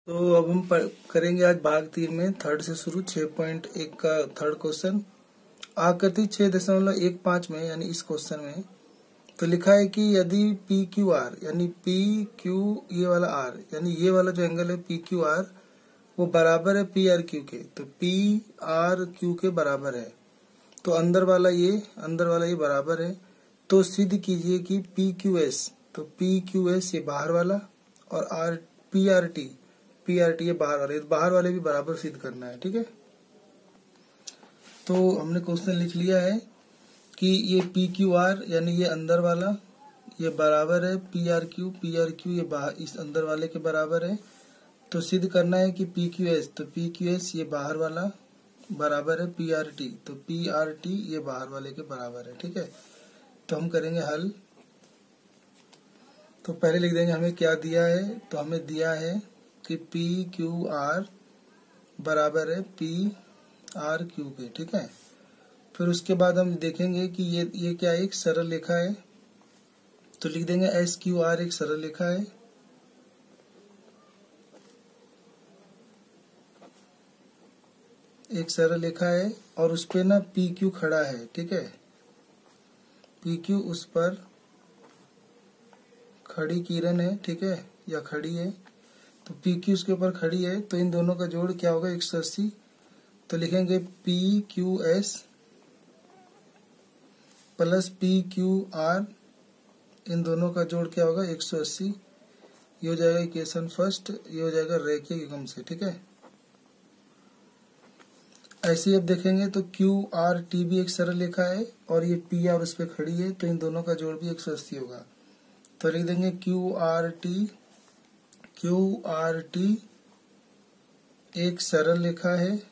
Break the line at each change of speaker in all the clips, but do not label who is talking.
तो अब हम करेंगे आज भाग 3 में थर्ड से शुरू 6.1 का थर्ड क्वेश्चन। आकृति 6.15 में यानी इस क्वेश्चन में तो लिखा है कि यदि पी क्यू आर यानी पी क्यू ये वाला आर यानी ये वाला जो एंगल है पी क्यू आर वो बराबर है पी आर क्यू के, तो पी आर क्यू के बराबर है। तो अंदर वाला ये बराबर है, तो सिद्ध कीजिए कि पी क्यू एस, तो पी क्यू एस ये बाहर वाला और आर पी आर टी ये बाहर वाले भी बराबर सिद्ध करना है। ठीक है, तो हमने क्वेश्चन लिख लिया है कि ये पी क्यू आर यानी ये अंदर वाला ये बराबर है पी आर क्यू ये बाहर इस अंदर वाले के बराबर है। तो सिद्ध करना है कि पी क्यू एस, तो पी क्यू एस ये बाहर वाला बराबर है पी आर टी, तो पी आर टी ये बाहर वाले के बराबर है। ठीक है, तो हम करेंगे हल। तो पहले लिख देंगे हमें क्या दिया है, तो हमें दिया है कि पी क्यू आर बराबर है पी आर क्यू के। ठीक है, फिर उसके बाद हम देखेंगे कि ये क्या है, एक सरल रेखा है, तो लिख देंगे एस क्यू आर एक सरल रेखा है। एक सरल रेखा है और उस पे ना पी क्यू खड़ा है। ठीक है, पी क्यू उस पर खड़ी किरण है। ठीक है, या खड़ी है, तो पी क्यू उसके ऊपर खड़ी है, तो इन दोनों का जोड़ क्या होगा 180। तो लिखेंगे P Q S plus P Q R, इन दोनों का जोड़ क्या होगा 180। ये हो जाएगा इक्वेशन फर्स्ट, ये हो जाएगा रेखीय युग्म से। ठीक है, ऐसे ही अब देखेंगे तो क्यू आर टी भी एक सरल रेखा है और ये पी आर उस पर खड़ी है, तो इन दोनों का जोड़ भी 180 होगा। तो लिख देंगे क्यू आर टी एक सरल रेखा है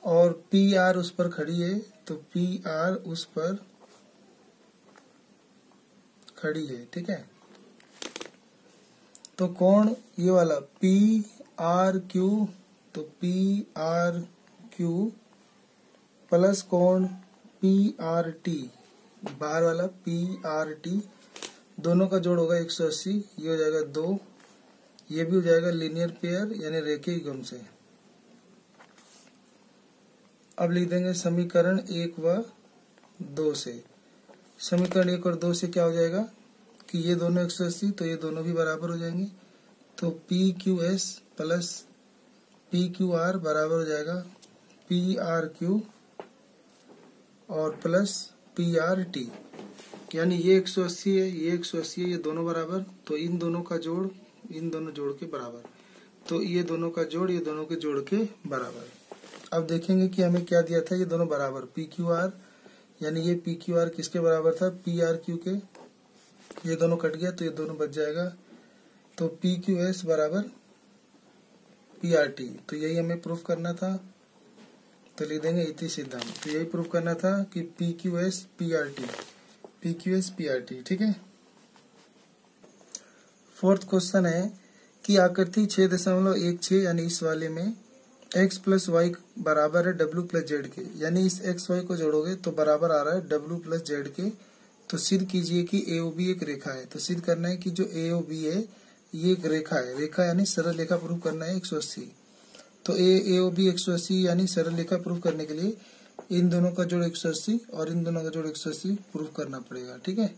और पी आर उस पर खड़ी है, तो पी आर उस पर खड़ी है। ठीक है, तो कोण ये वाला पी आर क्यू, तो पी आर क्यू प्लस कोण पी आर टी बाहर वाला पी आर टी, दोनों का जोड़ होगा 180। ये हो जाएगा 2, ये भी हो जाएगा लीनियर पेयर यानी रेखीय युग्म से। अब लिख देंगे समीकरण 1 व 2 से। समीकरण 1 और 2 से क्या हो जाएगा कि ये दोनों 180, तो ये दोनों भी बराबर हो जाएंगे। तो P Q S plus P Q are बराबर हो जाएगा पी आर क्यू और प्लस पी आर टी, यानी ये 180 है, ये 180 है, ये दोनों बराबर, तो इन दोनों का जोड़ इन दोनों जोड़ के बराबर, तो ये दोनों का जोड़ ये दोनों के जोड़ के बराबर। अब देखेंगे कि हमें क्या दिया था, ये दोनों बराबर पी क्यू आर यानी ये पी क्यू आर किसके बराबर था पी आर क्यू के, ये दोनों कट गया तो ये दोनों बच जाएगा। तो पी क्यू एस बराबर पी आर टी, तो यही हमें प्रूफ करना था, तो लिख देंगे इति सिद्धांत। तो यही प्रूफ करना था कि P Q S P R T, P Q S P R T. ठीक है, फोर्थ क्वेश्चन है कि आकृति 6.16 यानी इस वाले में x प्लस वाई बराबर है w प्लस जेड के, यानी इस x y को जोड़ोगे तो बराबर आ रहा है w प्लस जेड के। तो सिद्ध कीजिए कि AOB एक रेखा है। तो सिद्ध करना है कि जो AOB है ये एक रेखा है, रेखा यानी सरल रेखा प्रूफ करना है 180। तो AOB 180 यानी सरल रेखा प्रूफ करने के लिए इन दोनों का जोड़ 180 और इन दोनों का जोड़ 180 प्रूफ करना पड़ेगा। ठीक है,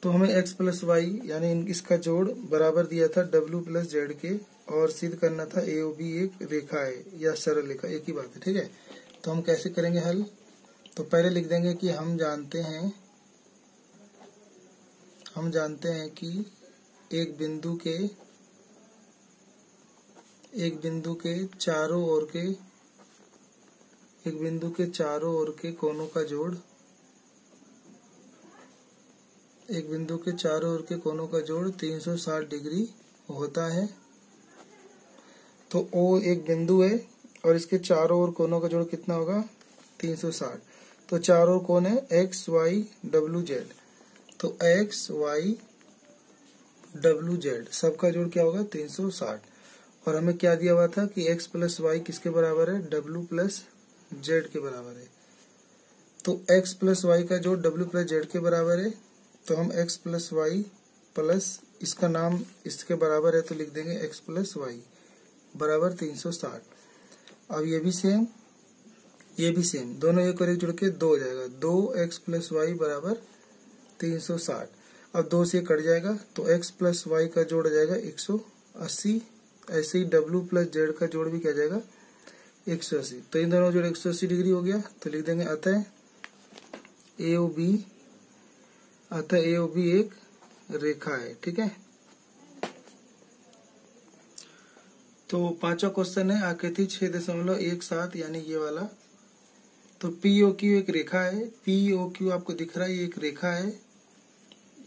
तो हमें x प्लस वाई यानी इसका जोड़ बराबर दिया था w प्लस जेड के और सिद्ध करना था AOB एक रेखा है या सरल रेखा, एक ही बात है। ठीक है, तो हम कैसे करेंगे हल, तो पहले लिख देंगे कि हम जानते हैं कि एक बिंदु के चारों ओर के कोनों का जोड़ 360 डिग्री होता है। तो O एक बिंदु है और इसके चारों ओर कोनों का जोड़ कितना होगा 360। तो चारों कोण है एक्स वाई डब्ल्यू जेड, तो एक्स वाई डब्ल्यू जेड सबका जोड़ क्या होगा 360। और हमें क्या दिया हुआ था कि x प्लस वाई किसके बराबर है w प्लस जेड के बराबर है। तो x प्लस वाई का जोड़ w प्लस जेड के बराबर है, तो हम x प्लस वाई प्लस इसका नाम इसके बराबर है तो लिख देंगे x प्लस वाई बराबर 360। अब ये भी सेम, ये भी सेम, दोनों एक और एक जुड़ के 2 हो जाएगा, 2x प्लस वाई बराबर 360। अब 2 से कट जाएगा तो x प्लस वाई का जोड़ हो जाएगा 180। ऐसे ही w प्लस जेड का जोड़ भी क्या जाएगा 180। तो इन दोनों जोड़ 180 डिग्री हो गया तो लिख देंगे अतः AOB एक रेखा है। ठीक है, तो पांचवा क्वेश्चन है आकृति 6.17 यानी ये वाला। तो POQ एक रेखा है, POQ आपको दिख रहा है ये एक रेखा है।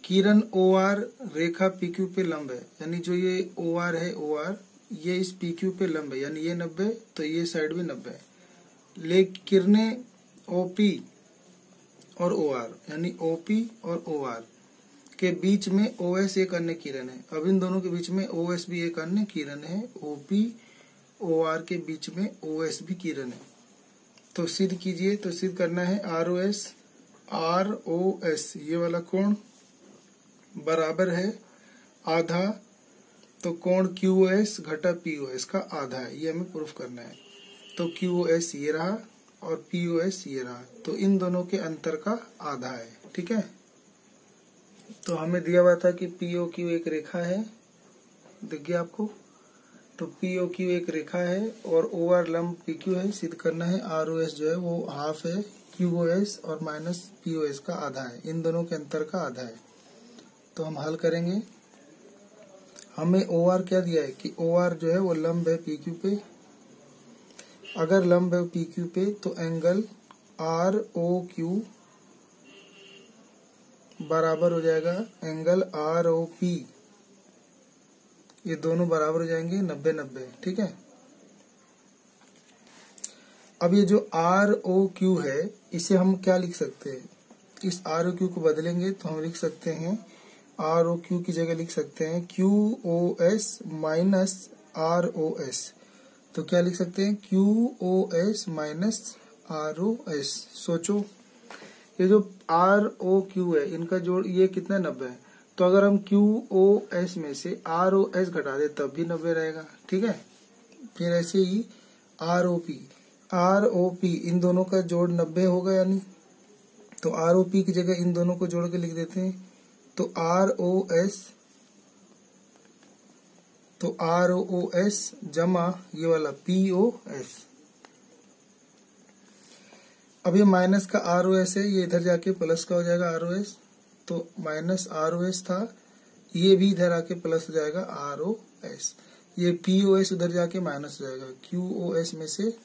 किरण OR रेखा PQ पे लंब है, यानी जो ये OR है OR ये इस PQ पे लंब है, यानी ये 90 तो ये साइड भी 90 है। ले किरणें OP और OR यानी OP और OR के बीच में OS एक अन्य किरण है। अब इन दोनों के बीच में OS भी एक अन्य किरण है, OP OR के बीच में OS भी किरण है। तो सिद्ध कीजिए। तो सिद्ध करना है ROS ये वाला कोण बराबर है आधा, तो कोण QOS घटा POS का आधा है, ये हमें प्रूफ करना है। तो QOS ये रहा और POS ये रहा, तो इन दोनों के अंतर का आधा है। ठीक है, तो हमें दिया हुआ था कि POQ एक रेखा है, दिख गया आपको। तो POQ एक रेखा है और OR लंब PQ है। सिद्ध करना है ROS जो है वो हाफ है QOS और माइनस POS का आधा है, इन दोनों के अंतर का आधा है। तो हम हल करेंगे। हमें OR क्या दिया है कि OR जो है वो लंब है PQ पे। अगर लंब है PQ पे तो एंगल ROQ बराबर हो जाएगा एंगल ROP, ये दोनों बराबर हो जाएंगे 90-90। ठीक है, अब ये जो ROQ है इसे हम क्या लिख सकते हैं, इस ROQ को बदलेंगे तो हम लिख सकते हैं ROQ की जगह लिख सकते हैं QOS माइनस ROS। तो क्या लिख सकते हैं QOS माइनस ROS। सोचो ये जो ROQ है इनका जोड़ ये कितना 90 है, तो अगर हम QOS में से ROS घटा दे तब भी 90 रहेगा। ठीक है, फिर ऐसे ही ROP इन दोनों का जोड़ 90 होगा, यानी तो ROP की जगह इन दोनों को जोड़ के लिख देते हैं तो ROS जमा ये वाला POS। अब ये माइनस का ROS है, ये इधर जाके प्लस का हो जाएगा ROS, तो माइनस ROS था, ये भी इधर आके प्लस हो जाएगा ROS। ये POS उधर जाके माइनस हो जाएगा, QOS में से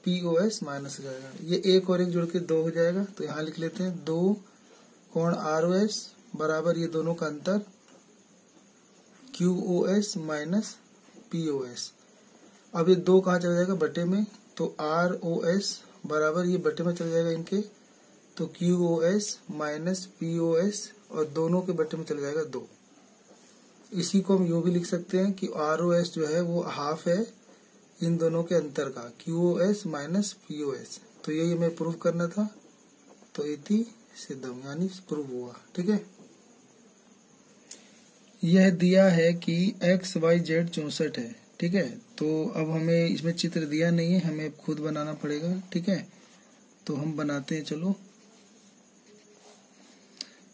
POS माइनस हो जाएगा। ये एक और एक जुड़ के 2 हो जाएगा, तो यहाँ लिख लेते हैं 2 कोण ROS बराबर ये दोनों का अंतर QOS माइनस POS। अब ये 2 कहाँ चला जाएगा बटे में, तो ROS बराबर ये बटे में चल जाएगा इनके, तो QOS माइनस POS और दोनों के बटे में चल जाएगा 2। इसी को हम यूं भी लिख सकते हैं कि ROS जो है वो हाफ है इन दोनों के अंतर का, QOS माइनस POS। तो यही हमें प्रूव करना था, तो इति सिद्धम यानी प्रूव हुआ। ठीक है, यह दिया है कि XYZ 64 है। ठीक है, तो अब हमें इसमें चित्र दिया नहीं है, हमें खुद बनाना पड़ेगा। ठीक है, तो हम बनाते हैं, चलो।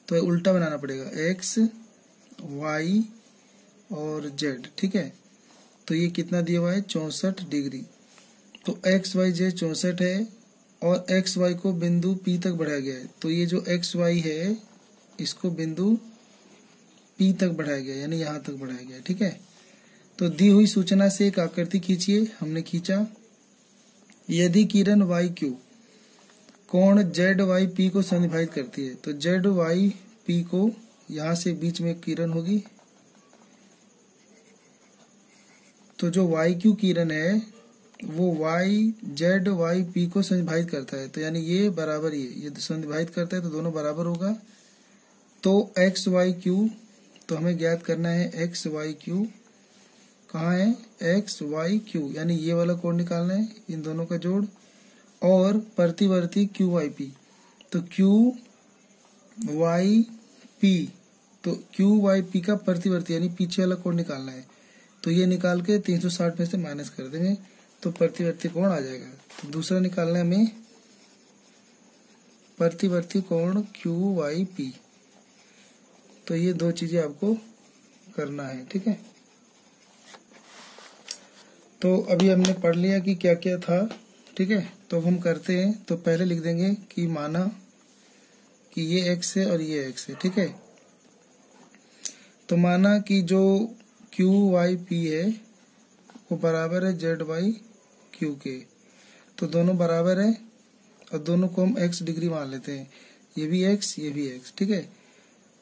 तो उल्टा बनाना पड़ेगा X Y और Z। ठीक है, तो ये कितना दिया हुआ है 64 डिग्री। तो XYZ 64 है और XY को बिंदु P तक बढ़ाया गया है, तो ये जो XY है इसको बिंदु P तक बढ़ाया गया, यानी यहाँ तक बढ़ाया गया। ठीक है, तो दी हुई सूचना से एक आकृति खींचिए। हमने खींचा। यदि किरण YQ कोण ZYP को संविभाजित करती है, तो ZYP को यहाँ से बीच में किरण होगी, तो जो YQ किरण है वो ZYP को संविभाजित करता है, तो यानी ये बराबर ये संविभाजित करता है, तो दोनों बराबर होगा। तो XYQ, तो हमें ज्ञात करना है XYQ कहाँ है, XYQ यानी ये वाला कोण निकालना है, इन दोनों का जोड़, और प्रतिवर्ती QYP, तो QYP तो क्यू वाई पी का प्रतिवर्ती यानी पीछे वाला कोण निकालना है, तो ये निकाल के 360 में से माइनस कर देंगे तो प्रतिवर्ती कोण आ जाएगा। तो दूसरा निकालना है हमें प्रतिवर्ती कोण क्यू वाई पी। तो ये दो चीजें आपको करना है, ठीक है। तो अभी हमने पढ़ लिया कि क्या क्या था, ठीक है। तो हम करते हैं, तो पहले लिख देंगे कि माना कि ये x है और ये x है, ठीक है। तो माना कि जो क्यू वाई पी है वो बराबर है जेड वाई क्यू के, तो दोनों बराबर है और दोनों को हम x डिग्री मान लेते हैं, ये भी x ये भी x, ठीक है।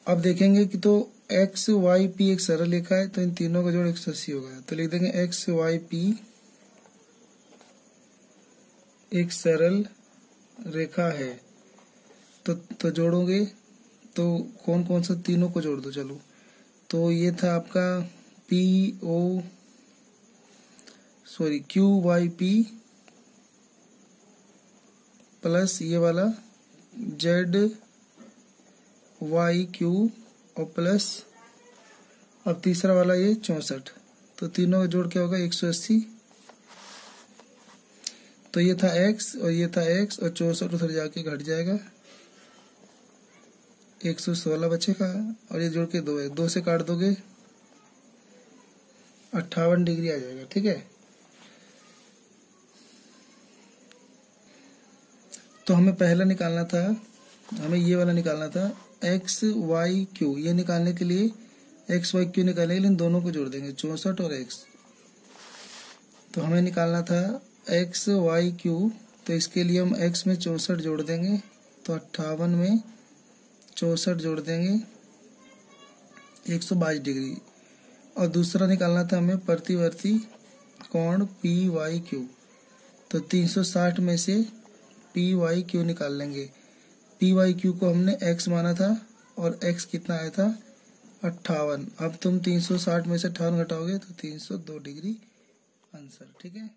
अब देखेंगे कि तो एक्स वाई पी एक सरल रेखा है, तो इन तीनों का जोड़ 180 होगा। तो लिख देंगे एक्स वाई पी एक सरल रेखा है। तो जोड़ोगे तो कौन कौन सा तीनों को जोड़ दो, चलो। तो ये था आपका क्यू वाई पी प्लस ये वाला जेड वाई क्यू और प्लस अब तीसरा वाला ये 64। तो तीनों का जोड़ क्या होगा 180। तो ये था x और ये था x और 64 उधर जाके घट जाएगा, 116 बचेगा और ये जोड़ के 2 है, 2 से काट दोगे 58 डिग्री आ जाएगा, ठीक है। तो हमें पहला निकालना था, हमें ये वाला निकालना था एक्स वाई क्यू। ये निकालने के लिए एक्स वाई क्यू निकालने के लिए इन दोनों को जोड़ देंगे 64 और x। तो हमें निकालना था एक्स वाई क्यू, तो इसके लिए हम x में 64 जोड़ देंगे, तो 58 में 64 जोड़ देंगे 122 डिग्री। और दूसरा निकालना था हमें प्रतिवर्ती कोण पी वाई क्यू, तो 360 में से पी वाई क्यू निकाल लेंगे। पी वाई क्यू को हमने x माना था और x कितना आया था 58। अब तुम 360 में से 58 घटाओगे तो 302 डिग्री आंसर, ठीक है।